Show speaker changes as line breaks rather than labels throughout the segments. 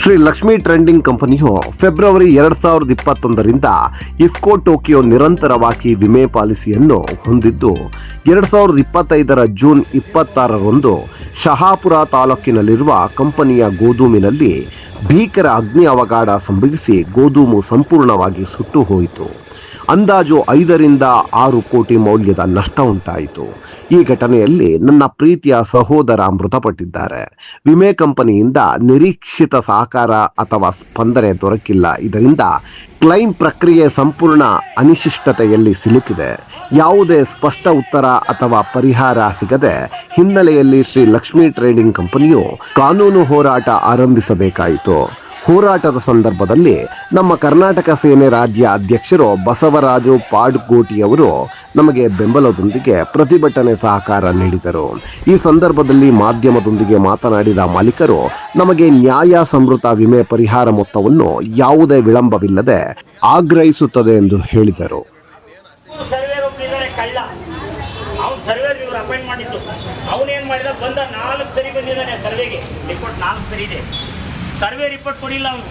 Shri Lakshmi trading ಕಂಪನಿಯು February 2021ರಿಂದ IFFCO Tokyo ನಿರಂತರವಾಗಿ ವಿಮೆ ಪಾಲಿಸಿಯನ್ನು ಹೊಂದಿದ್ದು 2025ರ ಜೂನ್ 26ರಂದು ಶಹಾಪುರ ತಾಲೂಕಿನಲ್ಲಿರುವ ಕಂಪನಿಯ ಗೋದಾಮಿನಲ್ಲಿ ಭೀಕರ ಅಗ್ನಿ ಅವಘಡ ಸಂಭವಿಸಿ ಗೋದಾಮು ಸಂಪೂರ್ಣವಾಗಿ ಸುಟ್ಟು ಹೋಯಿತು. ಅಂದಾಜು 5ರಿಂದ 6 ಕೋಟಿ ಮೌಲ್ಯದ ನಷ್ಟ ಉಂಟಾಯಿತು. ಈ ಘಟನೆಯಲ್ಲಿ ನನ್ನ ಪ್ರೀತಿಯ ಸಹೋದರ ಮೃತಪಟ್ಟಿದ್ದಾರೆ. ವಿಮೆ ಕಂಪನಿಯಿಂದ ನಿರೀಕ್ಷಿತ ಸಹಕಾರ ಅಥವಾ ಸ್ಪಂದನೆ ದೊರಕಿಲ್ಲ. ಇದರಿಂದ ಕ್ಲೈಮ್ ಪ್ರಕ್ರಿಯೆ ಸಂಪೂರ್ಣ ಅನಿಶ್ಚಿತತೆಯಲ್ಲಿ ಸಿಲುಕಿದೆ. ಯಾವುದೇ ಸ್ಪಷ್ಟ ಉತ್ತರ ಅಥವಾ ಪರಿಹಾರ ಸಿಗದೆ ಹಿನ್ನೆಲೆಯಲ್ಲಿ ಶ್ರೀ ಲಕ್ಷ್ಮಿ ಟ್ರೇಡಿಂಗ್ ಕಂಪನಿಯು ಕಾನೂನು ಹೋರಾಟ ಆರಂಭಿಸಬೇಕಾಯಿತು. ಹೋರಾಟದ ಸಂದರ್ಭದಲ್ಲಿ ನಮ್ಮ ಕರ್ನಾಟಕ ಸೇನೆ ರಾಜ್ಯ ಅಧ್ಯಕ್ಷರು ಬಸವರಾಜು ಪಾಡ್ಗೋಟಿಯವರು ನಮಗೆ ಬೆಂಬಲದೊಂದಿಗೆ ಪ್ರತಿಭಟನೆ ಸಹಕಾರ ನೀಡಿದರು. ಈ ಸಂದರ್ಭದಲ್ಲಿ ಮಾಧ್ಯಮದೊಂದಿಗೆ ಮಾತನಾಡಿದ ಮಾಲೀಕರು ನಮಗೆ ನ್ಯಾಯ ಸಮೃದ್ಧ ವಿಮೆ ಪರಿಹಾರ ಮೊತ್ತವನ್ನು ಯಾವುದೇ ವಿಳಂಬವಿಲ್ಲದೆ ಆಗ್ರಹಿಸುತ್ತದೆ ಎಂದು ಹೇಳಿದರು.
ಸರ್ವೆ ರಿಪೋರ್ಟ್ ಕೊಡಿಲ್ಲ ಅವರು.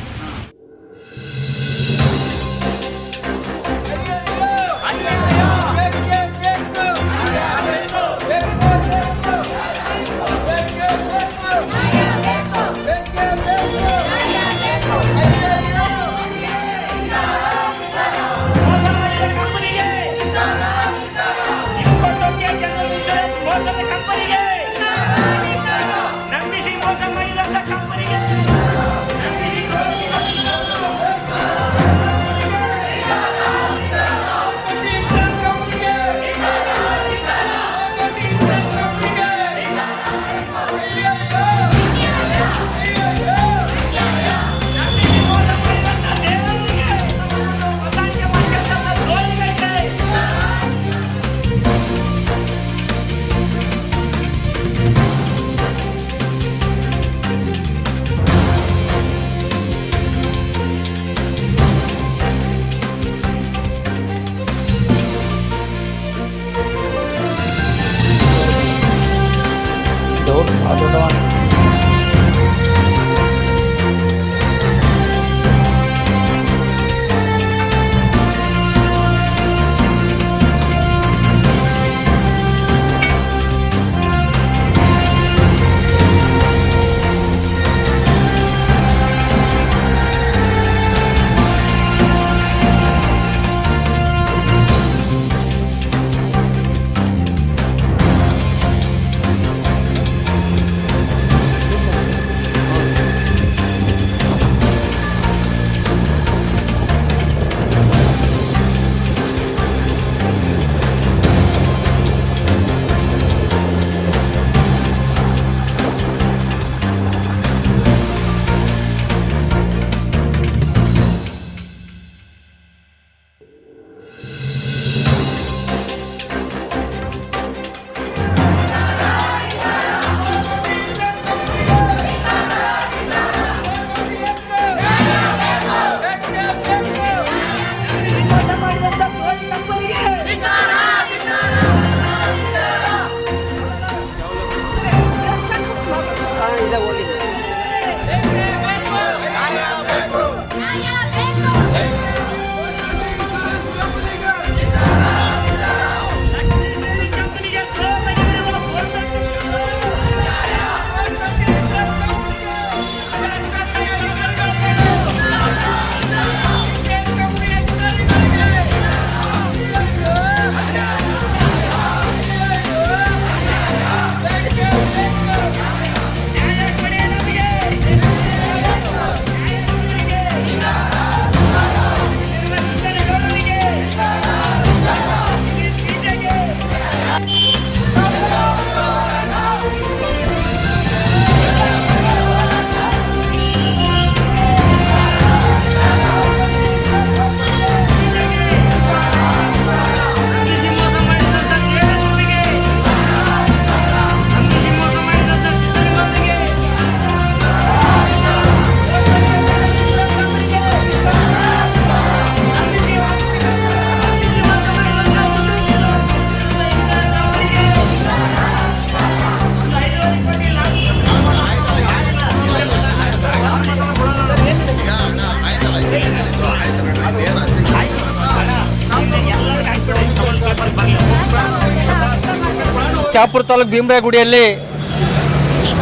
ಶಾಪುರ ತಾಲೂಕು ಭೀಮರಾಯಗುಡಿಯಲ್ಲಿ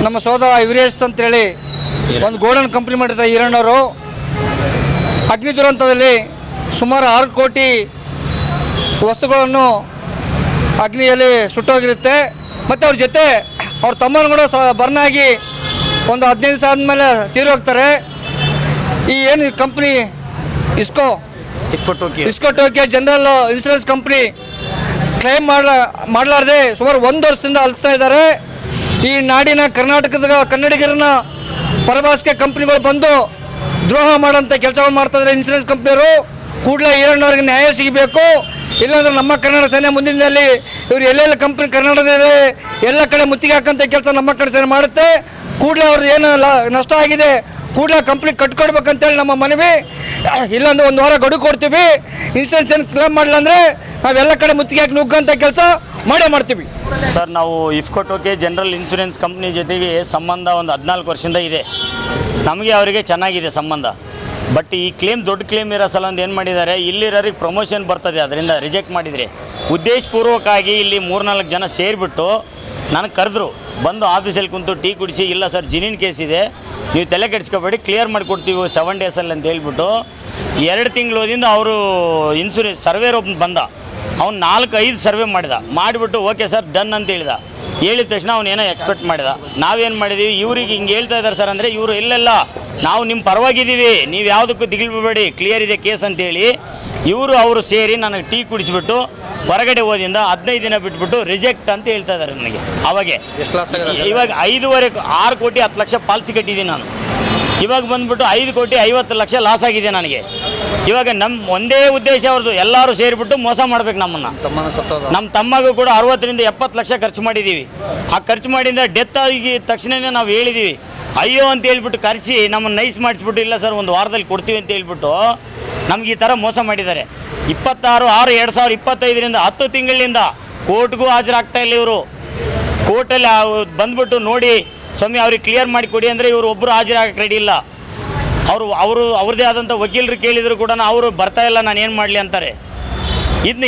ನಮ್ಮ ಸೋದರ ವೀರೇಶ್ ಅಂತೇಳಿ ಒಂದು ಗೋಡನ್ ಕಂಪ್ನಿ ಮಾಡಿರ್ತಾರೆ ಈರಣ್ಣವರು. ಅಗ್ನಿ ದುರಂತದಲ್ಲಿ ಸುಮಾರು 6 ಕೋಟಿ ವಸ್ತುಗಳನ್ನು ಅಗ್ನಿಯಲ್ಲಿ ಸುಟ್ಟೋಗಿರುತ್ತೆ. ಮತ್ತು ಅವ್ರ ಜೊತೆ ಅವ್ರ ತಮ್ಮನ ಕೂಡ ಬರ್ನ್ ಆಗಿ ಒಂದು 15 ದಿವಸ ಆದಮೇಲೆ ತೀರೋಗ್ತಾರೆ. ಈ ಏನು ಕಂಪ್ನಿ ಇಸ್ಕೋ Tokio general insurance company claim ಮಾಡಲಾರ್ದೆ ಸುಮಾರು 1 ವರ್ಷದಿಂದ ಅಲಿಸ್ತಾ ಇದ್ದಾರೆ. ಈ ನಾಡಿನ ಕರ್ನಾಟಕದ ಕನ್ನಡಿಗರನ್ನ ಪರಭಾಷೆ ಕಂಪ್ನಿಗಳು ಬಂದು ದ್ರೋಹ ಮಾಡೋಂಥ ಕೆಲಸಗಳು ಮಾಡ್ತಾಯಿದ್ದಾರೆ. ಇನ್ಶೂರೆನ್ಸ್ ಕಂಪ್ನಿಯವರು ಕೂಡಲೇ ಈರಣ್ಣವ್ರಿಗೆ ನ್ಯಾಯ ಸಿಗಬೇಕು. ಇಲ್ಲಾಂದ್ರೆ ನಮ್ಮ ಕನ್ನಡ ಸೇನೆ ಮುಂದಿನಲ್ಲಿ ಇವರು ಎಲ್ಲೆಲ್ಲ ಕಂಪ್ನಿ ಕರ್ನಾಟಕದಲ್ಲಿ ಎಲ್ಲ ಕಡೆ ಮುತ್ತಿಗೆ ಹಾಕೋಂಥ ಕೆಲಸ ನಮ್ಮ ಕಡೆ ಸೇನೆ ಮಾಡುತ್ತೆ. ಕೂಡಲೇ ಅವ್ರದ್ದು ಏನು ನಷ್ಟ ಆಗಿದೆ ಕೂಡಲೇ ಕಂಪ್ನಿ ಕಟ್ಕೊಡ್ಬೇಕಂತೇಳಿ ನಮ್ಮ ಮನವಿ. ಇಲ್ಲಾಂದ್ರೆ 1 ವಾರ ಗಡುವು ಕೊಡ್ತೀವಿ. ಇನ್ಶೂರೆನ್ಸ್ ಏನು ಕ್ಲೇಮ್ ಮಾಡಲಿಲ್ಲ ಅಂದರೆ ನಾವೆಲ್ಲ ಕಡೆ ಮುತ್ತಿಗೆ ಹಾಕಿ ನುಗ್ಗಂಥ ಕೆಲಸ ಮಾಡೇ ಮಾಡ್ತೀವಿ.
ಸರ್, ನಾವು IFFCO Tokyo general insurance company ಜೊತೆಗೆ ಸಂಬಂಧ ಒಂದು 14 ವರ್ಷದಿಂದ ಇದೆ. ನಮಗೆ ಅವರಿಗೆ ಚೆನ್ನಾಗಿದೆ ಸಂಬಂಧ. ಬಟ್ ಈ ಕ್ಲೇಮ್ ದೊಡ್ಡ ಕ್ಲೇಮ್ ಇರೋ ಸಲ ಒಂದು ಏನು ಮಾಡಿದ್ದಾರೆ, ಇಲ್ಲಿರೋರಿಗೆ ಪ್ರಮೋಷನ್ ಬರ್ತದೆ, ಅದರಿಂದ ರಿಜೆಕ್ಟ್ ಮಾಡಿದರೆ ಉದ್ದೇಶಪೂರ್ವಕವಾಗಿ ಇಲ್ಲಿ 3-4 ಜನ ಸೇರಿಬಿಟ್ಟು ನನಗೆ ಕರೆದ್ರು. ಬಂದು ಆಫೀಸಲ್ಲಿ ಕುಂತು ಟೀ ಕುಡಿಸಿ, ಇಲ್ಲ ಸರ್ ಜಿನಿನ್ ಕೇಸ್ ಇದೆ, ನೀವು ತಲೆ ಕೆಡಿಸ್ಕೊಬೇಡಿ, ಕ್ಲಿಯರ್ ಮಾಡಿಕೊಡ್ತೀವಿ 7 ಡೇಸಲ್ಲಿ ಅಂತ ಹೇಳ್ಬಿಟ್ಟು 2 ತಿಂಗಳೋದಿಂದ ಅವರು ಇನ್ಶೂರೆನ್ಸ್ ಸರ್ವೇರ್ ಒಬ್ಬನು ಬಂದ. ಅವ್ನು 4-5 ಸರ್ವೆ ಮಾಡಿಬಿಟ್ಟು ಓಕೆ ಸರ್ ಡನ್ ಅಂತ ಹೇಳಿದ ತಕ್ಷಣ ಅವನೇನೋ ಎಕ್ಸ್ಪೆಕ್ಟ್ ಮಾಡಿದ. ನಾವೇನು ಮಾಡಿದ್ದೀವಿ, ಇವ್ರಿಗೆ ಹಿಂಗೆ ಹೇಳ್ತಾ ಇದ್ದಾರೆ ಸರ್ ಅಂದರೆ ಇವರು ಇಲ್ಲೆಲ್ಲ ನಾವು ನಿಮ್ಮ ಪರವಾಗಿದ್ದೀವಿ, ನೀವು ಯಾವುದಕ್ಕೂ ದಿಗಿಲ್ಬೇಡಿ, ಕ್ಲಿಯರ್ ಇದೆ ಕೇಸ್ ಅಂತೇಳಿ ಅವರು ಸೇರಿ ನನಗೆ ಟೀ ಕುಡಿಸಿಬಿಟ್ಟು ಹೊರಗಡೆ ಹೋದಿಂದ 15 ದಿನ ಬಿಟ್ಬಿಟ್ಟು ರಿಜೆಕ್ಟ್ ಅಂತ ಹೇಳ್ತಾ ಇದ್ದಾರೆ ನನಗೆ. ಅವಾಗೆ ಇವಾಗ 6 ಕೋಟಿ 10 ಲಕ್ಷ ಪಾಲಿಸಿ ಕಟ್ಟಿದ್ದೀನಿ ನಾನು. ಇವಾಗ ಬಂದುಬಿಟ್ಟು 5 ಕೋಟಿ 50 ಲಕ್ಷ ಲಾಸ್ ಆಗಿದೆ ನನಗೆ. ಇವಾಗ ನಮ್ಮ ಒಂದೇ ಉದ್ದೇಶ ಅವ್ರದ್ದು, ಎಲ್ಲರೂ ಸೇರಿಬಿಟ್ಟು ಮೋಸ ಮಾಡ್ಬೇಕು ನಮ್ಮನ್ನು. ನಮ್ಮ ತಮ್ಮಗೂ ಕೂಡ 60ರಿಂದ 70 ಲಕ್ಷ ಖರ್ಚು ಮಾಡಿದ್ದೀವಿ. ಆ ಖರ್ಚು ಮಾಡಿದ ಡೆತ್ ಆಗಿ ತಕ್ಷಣವೇ ನಾವು ಹೇಳಿದ್ದೀವಿ, ಅಯ್ಯೋ ಅಂತ ಹೇಳ್ಬಿಟ್ಟು ಕರೆಸಿ ನಮ್ಮನ್ನು ನೈಸ್ ಮಾಡಿಸ್ಬಿಟ್ಟು, ಇಲ್ಲ ಸರ್ 1 ವಾರದಲ್ಲಿ ಕೊಡ್ತೀವಿ ಅಂತ ಹೇಳ್ಬಿಟ್ಟು ನಮ್ಗೆ ಈ ಥರ ಮೋಸ ಮಾಡಿದ್ದಾರೆ. 26/6/2025 10 ತಿಂಗಳಿಂದ ಕೋರ್ಟ್ಗೂ ಹಾಜರಾಗ್ತಾ ಇಲ್ಲ ಇವರು. ಕೋರ್ಟಲ್ಲಿ ಬಂದ್ಬಿಟ್ಟು ನೋಡಿ ಸ್ವಾಮಿ ಅವ್ರಿಗೆ ಕ್ಲಿಯರ್ ಮಾಡಿ ಕೊಡಿ ಅಂದರೆ ಇವರು ಒಬ್ಬರು ಹಾಜರಾಗಕ್ಕೆ ರೆಡಿ ಇಲ್ಲ. ಅವ್ರದ್ದೇ ಆದಂಥ ವಕೀಲರು ಕೇಳಿದ್ರು ಕೂಡ ಅವರು ಬರ್ತಾ ಇಲ್ಲ, ನಾನು ಏನು ಮಾಡಲಿ ಅಂತಾರೆ.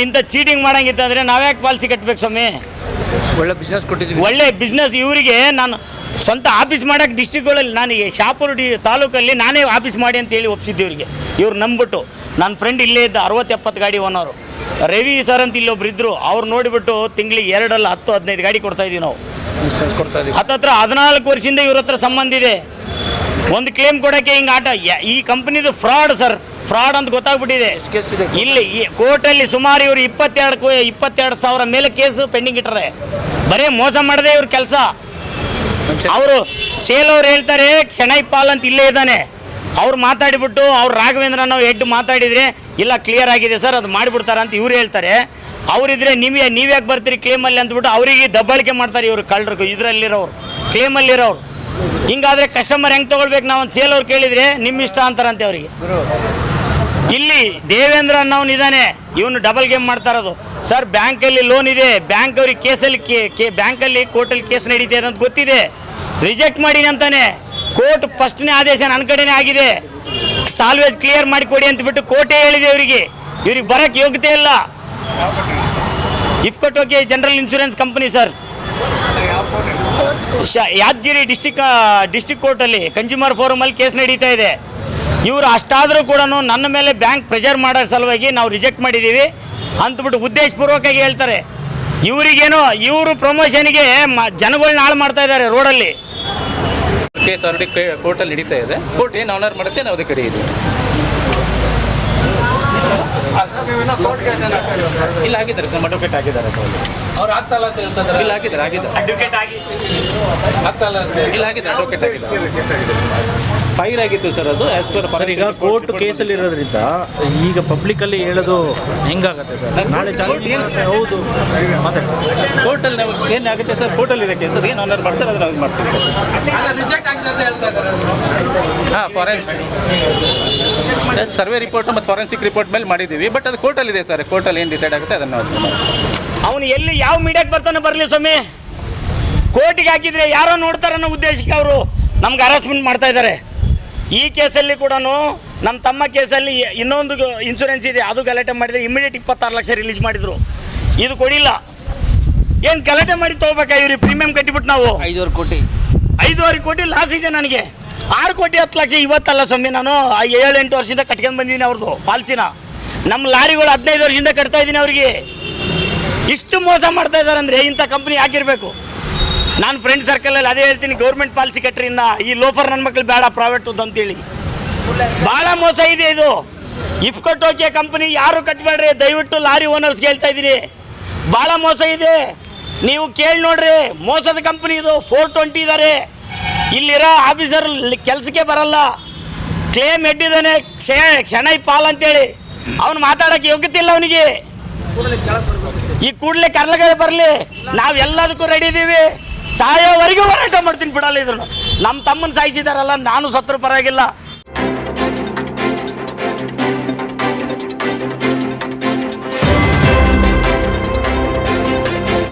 ಇಂಥ ಚೀಟಿಂಗ್ ಮಾಡೋಂಗಿತ್ತಂದರೆ ನಾವ್ಯಾಕೆ ಪಾಲಿಸಿ ಕಟ್ಟಬೇಕು ಸ್ವಾಮಿ?
ಒಳ್ಳೆ ಬಿಸ್ನೆಸ್ ಕೊಟ್ಟಿದ್ದೀವಿ,
ಒಳ್ಳೆ ಬಿಸ್ನೆಸ್. ಇವರಿಗೆ ನಾನು ಸ್ವಂತ ಆಫೀಸ್ ಮಾಡೋಕ್ಕೆ ಡಿಸ್ಟ್ರಿಕ್ಗಳಲ್ಲಿ ನನಗೆ ಶಾಪುರ ತಾಲೂಕಲ್ಲಿ ನಾನೇ ಆಫೀಸ್ ಮಾಡಿ ಅಂತೇಳಿ ಒಪ್ಪಿಸಿದ್ದೆ ಇವರಿಗೆ. ಇವ್ರು ನಂಬಿಬಿಟ್ಟು ನನ್ನ ಫ್ರೆಂಡ್ ಇಲ್ಲೇ ಇದ್ದ 60-70 ಗಾಡಿ ಓನರು ರವಿ ಸರ್ ಅಂತ ಇಲ್ಲೊಬ್ರು ಇದ್ದರು. ಅವ್ರು ನೋಡಿಬಿಟ್ಟು ತಿಂಗಳಿಗೆ 2-10-15 ಗಾಡಿ ಕೊಡ್ತಾಯಿದ್ದೀವಿ ನಾವು. ಹತ್ತತ್ರ 14 ವರ್ಷದಿಂದ ಇವ್ರ ಹತ್ರ ಸಂಬಂಧ ಇದೆ. ಒಂದು ಕ್ಲೇಮ್ ಕೊಡೋಕ್ಕೆ ಹಿಂಗೆ ಆಟ. ಈ ಕಂಪ್ನಿದು ಫ್ರಾಡ್ ಸರ್, ಫ್ರಾಡ್ ಅಂತ ಗೊತ್ತಾಗ್ಬಿಟ್ಟಿದೆ. ಇಲ್ಲಿ ಈ ಕೋರ್ಟಲ್ಲಿ ಸುಮಾರು ಇವರು 22,000 ಮೇಲೆ ಕೇಸು ಪೆಂಡಿಂಗ್ ಇಟ್ಟರೆ. ಬರೀ ಮೋಸ ಮಾಡದೆ ಇವ್ರ ಕೆಲಸ. ಅವರು ಸೇಲ್ ಅವ್ರು ಹೇಳ್ತಾರೆ ಶೆಣೈ ಪಾಲ್ ಅಂತ ಇಲ್ಲೇ ಇದ್ದಾನೆ. ಅವ್ರು ಮಾತಾಡಿಬಿಟ್ಟು ಅವ್ರು ರಾಘವೇಂದ್ರ ನಾವು ಹೆಡ್ ಮಾತಾಡಿದರೆ ಇಲ್ಲ ಕ್ಲಿಯರ್ ಆಗಿದೆ ಸರ್ ಅದು ಮಾಡಿಬಿಡ್ತಾರೆ ಅಂತ ಇವ್ರು ಹೇಳ್ತಾರೆ. ಅವರಿದ್ರೆ ನೀವ್ಯಾಕೆ ಬರ್ತೀರಿ ಕ್ಲೇಮಲ್ಲಿ ಅಂದ್ಬಿಟ್ಟು ಅವರಿಗೆ ದಬ್ಬಾಳಿಕೆ ಮಾಡ್ತಾರೆ ಇವರು ಕಳ್ಳರು, ಇದರಲ್ಲಿರೋರು ಕ್ಲೇಮಲ್ಲಿರೋರು. ಹಿಂಗಾದರೆ ಕಸ್ಟಮರ್ ಹೆಂಗೆ ತೊಗೊಳ್ಬೇಕು? ನಾವು ಒಂದು ಸೇಲ್ ಅವ್ರು ಕೇಳಿದರೆ ನಿಮ್ಮ ಇಷ್ಟ ಅಂತಾರಂತೆ ಅವರಿಗೆ. ಇಲ್ಲಿ ದೇವೇಂದ್ರ ಅನ್ನೋನು ಇದ್ದಾನೆ, ಇವನು ಡಬಲ್ ಗೇಮ್ ಮಾಡ್ತಾ ಇರೋದು. ಸರ್ ಬ್ಯಾಂಕಲ್ಲಿ ಲೋನ್ ಇದೆ, ಬ್ಯಾಂಕ್ ಅವ್ರಿಗೆ ಕೇಸಲ್ಲಿ ಬ್ಯಾಂಕಲ್ಲಿ ಕೋರ್ಟಲ್ಲಿ ಕೇಸ್ ನಡೀತಾ ಇದೆ ಅಂತ ಗೊತ್ತಿದೆ, ರಿಜೆಕ್ಟ್ ಮಾಡೀನಿ ಅಂತಾನೆ. ಕೋರ್ಟ್ ಫಸ್ಟ್ನೇ ಆದೇಶ ನನ್ನ ಕಡೆನೇ ಆಗಿದೆ, ಸಾಲ್ವೇಜ್ ಕ್ಲಿಯರ್ ಮಾಡಿ ಕೊಡಿ ಅಂತಬಿಟ್ಟು ಕೋರ್ಟೇ ಹೇಳಿದೆ ಇವ್ರಿಗೆ ಬರೋಕ್ಕೆ ಯೋಗ್ಯತೆ ಇಲ್ಲ. IFFCO Tokyo general insurance company sir, Yadgiri district ಕೋರ್ಟಲ್ಲಿ ಕನ್ಸ್ಯೂಮರ್ ಫೋರಮಲ್ಲಿ ಕೇಸ್ ನಡೀತಾ ಇದೆ. ಇವರು ಅಷ್ಟಾದರೂ ಕೂಡ ನನ್ನ ಮೇಲೆ ಬ್ಯಾಂಕ್ ಪ್ರೆಷರ್ ಮಾಡೋ ಸಲುವಾಗಿ ನಾವು ರಿಜೆಕ್ಟ್ ಮಾಡಿದ್ದೀವಿ ಅಂತಬಿಟ್ಟು ಉದ್ದೇಶಪೂರ್ವಕವಾಗಿ ಹೇಳ್ತಾರೆ. ಇವರಿಗೇನೋ ಇವರು ಪ್ರಮೋಷನ್ಗೆ ಜನಗಳನ್ನ ಹಾಳು ಮಾಡ್ತಾ ಇದ್ದಾರೆ ರೋಡಲ್ಲಿ.
ಕೇಸ್ ಆಲ್ರೆಡಿ ಕೋರ್ಟಲ್ಲಿ ನಡೀತಾ ಇದೆ. ಕೋರ್ಟ್ ಏನು ಆನರ್ ಮಾಡುತ್ತೆ ನಾವು ಅದಕ್ಕೆ ಕರೀ ಇದೆ. ಇಲ್ಲ ಆಗಿದ್ದಾರೆ ಸರ್, ಅಡ್ವೊಕೇಟ್ ಆಗಿದ್ದಾರೆ
ಅವ್ರು ಆಗ್ತಾ ಇಲ್ಲ ಅಂತ ಹೇಳ್ತಾರೆ.
ಇಲ್ಲ ಆಗಿದ್ದಾರೆ
ಅಡ್ವೊಕೇಟ್ ಆಗಿ
ಆಗ್ತಾ ಇಲ್ಲ ಅಂತ
ಇಲ್ಲ ಆಗಿದ್ದಾರೆ ಅಡ್ವೊಕೇಟ್ ಆಗಿದ್ದಾರೆ. ಫೈರ್ ಆಗಿತ್ತು ಸರ್ ಅದು ಆಸ್ ಪರ್.
ಸರ್ ಈಗ ಕೋರ್ಟ್ ಕೇಸಲ್ಲಿ ಇರೋದ್ರಿಂದ ಈಗ ಪಬ್ಲಿಕಲ್ಲಿ ಹೇಳೋದು ಹೆಂಗಾಗತ್ತೆ ಸರ್? ನಾಳೆ ಹೌದು
ಕೋರ್ಟಲ್ಲಿ ನಾವು ಏನಾಗುತ್ತೆ ಸರ್, ಕೋರ್ಟಲ್ಲಿ ಇದೆ ಕೇಸ್, ಏನು ಆನರ್ ಮಾಡ್ತಾರೆ ಅದನ್ನ ನಾವು ಮಾಡ್ತೀವಿ ಸರ್.
ರಿಜೆಕ್ಟ್ ಆಗಿದೆ ಅಂತ ಹೇಳ್ತಾ ಇದ್ದಾರೆ.
ಹಾಂ, ಸರ್ವೆ ರಿಪೋರ್ಟ್ ಮತ್ತು ಫಾರೆನ್ಸಿಕ್ ರಿಪೋರ್ಟ್ ಮೇಲೆ ಮಾಡಿದ್ದೀವಿ. ಬಟ್ ಅದು ಕೋರ್ಟಲ್ಲಿ ಇದೆ ಸರ್, ಕೋರ್ಟಲ್ಲಿ ಏನು ಡಿಸೈಡ್ ಆಗುತ್ತೆ ಅದನ್ನು
ಅವನು ಎಲ್ಲಿ ಯಾವ ಮೀಡಿಯಾಕ್ಕೆ ಬರ್ತಾನೆ ಬರಲಿ ಸ್ವಾಮಿ. ಕೋರ್ಟಿಗೆ ಹಾಕಿದರೆ ಯಾರೋ ನೋಡ್ತಾರೆ ಅನ್ನೋ ಉದ್ದೇಶಕ್ಕೆ ಅವರು ನಮ್ಗೆ ಹರಾಸ್ಮೆಂಟ್ ಮಾಡ್ತಾ ಇದ್ದಾರೆ. ಈ ಕೇಸಲ್ಲಿ ಕೂಡ ನಮ್ಮ ತಮ್ಮ ಕೇಸಲ್ಲಿ ಇನ್ನೊಂದು ಇನ್ಶೂರೆನ್ಸ್ ಇದೆ, ಅದು ಗಲಾಟೆ ಮಾಡಿದರೆ ಇಮಿಡಿಯೇಟ್ 26 ಲಕ್ಷ ರಿಲೀಸ್ ಮಾಡಿದರು. ಇದು ಕೊಡಿಲ್ಲ. ಏನು ಗಲಾಟೆ ಮಾಡಿ ತೊಗೋಬೇಕಾ ಇವ್ರಿಗೆ ಪ್ರೀಮಿಯಂ ಕಟ್ಟಿಬಿಟ್ಟು ನಾವು
5.5 ಕೋಟಿ
5.5 ಕೋಟಿ ಲಾಸ್ ಇದೆ ನನಗೆ. 6 ಕೋಟಿ 10 ಲಕ್ಷ ಇವತ್ತಲ್ಲ ಸ್ವಾಮಿ, ನಾನು 7-8 ವರ್ಷದಿಂದ ಕಟ್ಕೊಂಡು ಬಂದಿದ್ದೀನಿ ಅವ್ರದ್ದು ಪಾಲ್ಸಿನ. ನಮ್ಮ ಲಾರಿಗಳು 15 ವರ್ಷದಿಂದ ಕಟ್ತಾ ಇದ್ದೀನಿ ಅವ್ರಿಗೆ. ಇಷ್ಟು ಮೋಸ ಮಾಡ್ತಾ ಇದ್ದಾರೆ ಅಂದರೆ ಇಂಥ ಕಂಪ್ನಿ ಹಾಕಿರಬೇಕು. ನಾನು ಫ್ರೆಂಡ್ ಸರ್ಕಲಲ್ಲಿ ಅದೇ ಹೇಳ್ತೀನಿ, ಗೌರ್ಮೆಂಟ್ ಪಾಲಿಸಿ ಕಟ್ರಿ, ಇನ್ನು ಈ ಲೋಫರ್ ನನ್ನ ಮಕ್ಳು ಬೇಡ ಪ್ರೈವೇಟ್ ಅಂತೇಳಿ. ಭಾಳ ಮೋಸ ಇದೆ ಇದು. ಇಫ್ಕೋ ಟೋಕಿಯೋ ಕಂಪ್ನಿ ಯಾರು ಕಟ್ಟಬೇಡ್ರಿ ದಯವಿಟ್ಟು, ಲಾರಿ ಓನರ್ಸ್ಗೆ ಹೇಳ್ತಾ ಇದ್ದೀನಿ. ಭಾಳ ಮೋಸ ಇದೆ, ನೀವು ಕೇಳಿ ನೋಡ್ರಿ. ಮೋಸದ ಕಂಪ್ನಿ ಇದು. 420 ಇದ್ದಾರೆ, ಇಲ್ಲಿರೋ ಆಫೀಸರ್ ಕೆಲಸಕ್ಕೆ ಬರಲ್ಲ. ಕ್ಲೇಮ್ ಎಡ್ಡಿದ್ದಾನೆ ಕ್ಷಣೈ ಪಾಲ್ ಅಂತೇಳಿ, ಅವನು ಮಾತಾಡೋಕ್ಕೆ ಯೋಗ್ಯತೆ ಇಲ್ಲ ಅವನಿಗೆ. ಈ ಕೂಡಲೇ ಕರ್ಲಗಡೆ ಬರಲಿ, ನಾವೆಲ್ಲದಕ್ಕೂ ರೆಡಿ ಇದ್ದೀವಿ. ಸಾಯೋವರೆಗೂ ಹೋರಾಟ ಮಾಡ್ತೀನಿ, ಬಿಡಲ್ಲ ಇದ್ರು. ನಮ್ಮ ತಮ್ಮನ ಸಾಯಿಸಿದಾರಲ್ಲ, ನಾನು ಸತ್ರು ಪರವಾಗಿಲ್ಲ.